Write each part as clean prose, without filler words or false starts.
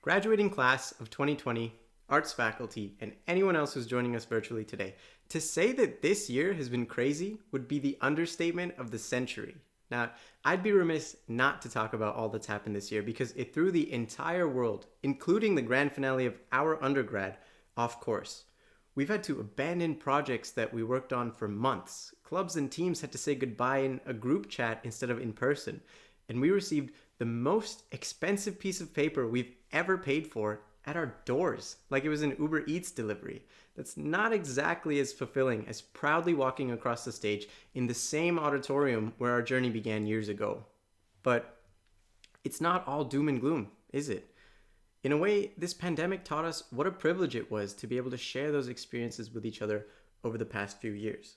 graduating class of 2020, arts faculty, and anyone else who's joining us virtually today. To say that this year has been crazy would be the understatement of the century. Now, I'd be remiss not to talk about all that's happened this year because it threw the entire world, including the grand finale of our undergrad, off course. We've had to abandon projects that we worked on for months. Clubs and teams had to say goodbye in a group chat instead of in person. And we received the most expensive piece of paper we've ever paid for at our doors, like it was an Uber Eats delivery. That's not exactly as fulfilling as proudly walking across the stage in the same auditorium where our journey began years ago. But it's not all doom and gloom, is it? In a way, this pandemic taught us what a privilege it was to be able to share those experiences with each other over the past few years.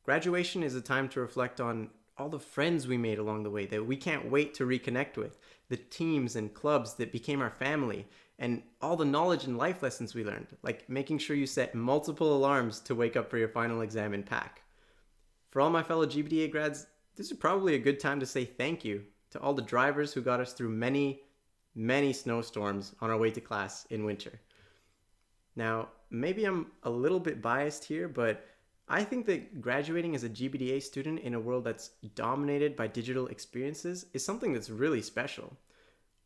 Graduation is a time to reflect on all the friends we made along the way that we can't wait to reconnect with, the teams and clubs that became our family, and all the knowledge and life lessons we learned, like making sure you set multiple alarms to wake up for your final exam in PAC. For all my fellow GBDA grads, this is probably a good time to say thank you to all the drivers who got us through many snowstorms on our way to class in winter. Now, maybe I'm a little bit biased here, but I think that graduating as a GBDA student in a world that's dominated by digital experiences is something that's really special.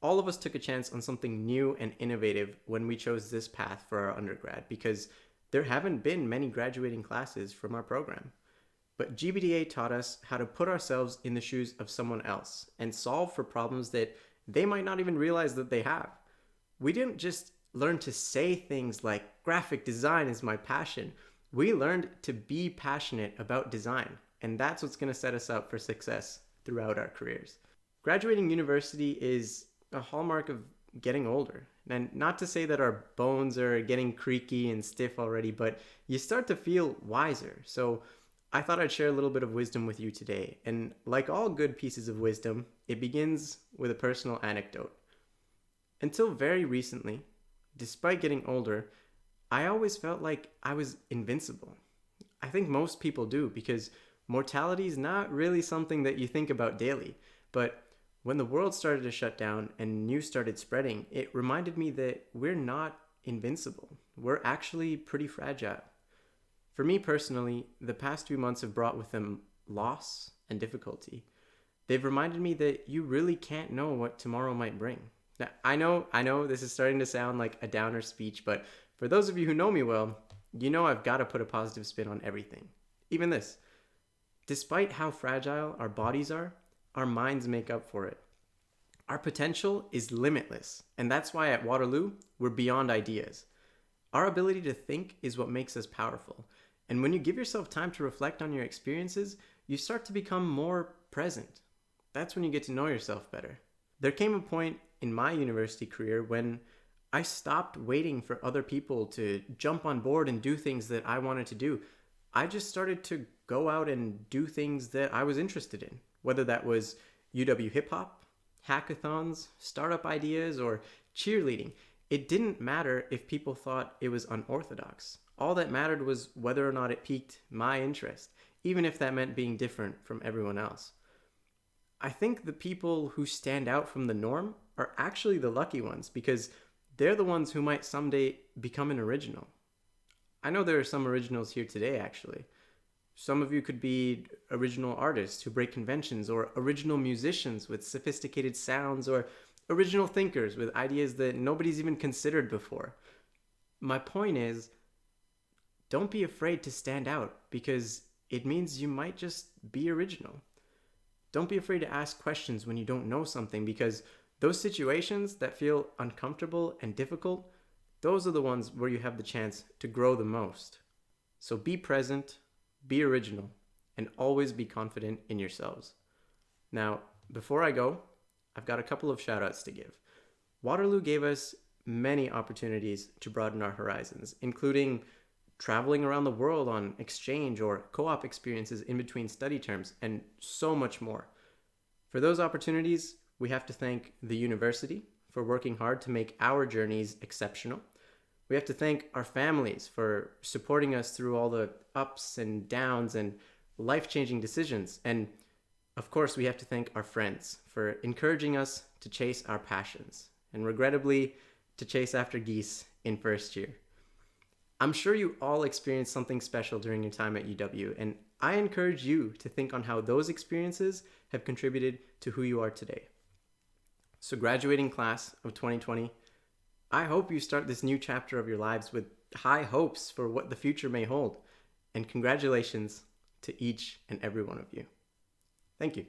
All of us took a chance on something new and innovative when we chose this path for our undergrad because there haven't been many graduating classes from our program. But GBDA taught us how to put ourselves in the shoes of someone else and solve for problems that they might not even realize that they have. We didn't just learn to say things like graphic design is my passion. We learned to be passionate about design, and that's what's going to set us up for success throughout our careers. Graduating university is a hallmark of getting older. And not to say that our bones are getting creaky and stiff already, but you start to feel wiser. So I thought I'd share a little bit of wisdom with you today. And like all good pieces of wisdom, it begins with a personal anecdote. Until very recently, despite getting older, I always felt like I was invincible. I think most people do because mortality is not really something that you think about daily. But when the world started to shut down and news started spreading, it reminded me that we're not invincible. We're actually pretty fragile. For me personally, the past few months have brought with them loss and difficulty. They've reminded me that you really can't know what tomorrow might bring. Now, I know this is starting to sound like a downer speech, but for those of you who know me well, you know I've got to put a positive spin on everything. Even this. Despite how fragile our bodies are, our minds make up for it. Our potential is limitless, and that's why at Waterloo, we're beyond ideas. Our ability to think is what makes us powerful. And when you give yourself time to reflect on your experiences, you start to become more present. That's when you get to know yourself better. There came a point in my university career when I stopped waiting for other people to jump on board and do things that I wanted to do. I just started to go out and do things that I was interested in, whether that was UW hip hop, hackathons, startup ideas, or cheerleading. It didn't matter if people thought it was unorthodox. All that mattered was whether or not it piqued my interest, even if that meant being different from everyone else. I think the people who stand out from the norm are actually the lucky ones because they're the ones who might someday become an original. I know there are some originals here today, actually. Some of you could be original artists who break conventions, or original musicians with sophisticated sounds, or original thinkers with ideas that nobody's even considered before. My point is, don't be afraid to stand out because it means you might just be original. Don't be afraid to ask questions when you don't know something because those situations that feel uncomfortable and difficult, those are the ones where you have the chance to grow the most. So be present, be original, and always be confident in yourselves. Now, before I go, I've got a couple of shout outs to give. Waterloo gave us many opportunities to broaden our horizons, including traveling around the world on exchange or co-op experiences in between study terms, and so much more. For those opportunities, we have to thank the university for working hard to make our journeys exceptional. We have to thank our families for supporting us through all the ups and downs and life-changing decisions. And of course, we have to thank our friends for encouraging us to chase our passions. And regrettably, to chase after geese in first year. I'm sure you all experienced something special during your time at UW, and I encourage you to think on how those experiences have contributed to who you are today. So, graduating class of 2020, I hope you start this new chapter of your lives with high hopes for what the future may hold, and congratulations to each and every one of you. Thank you.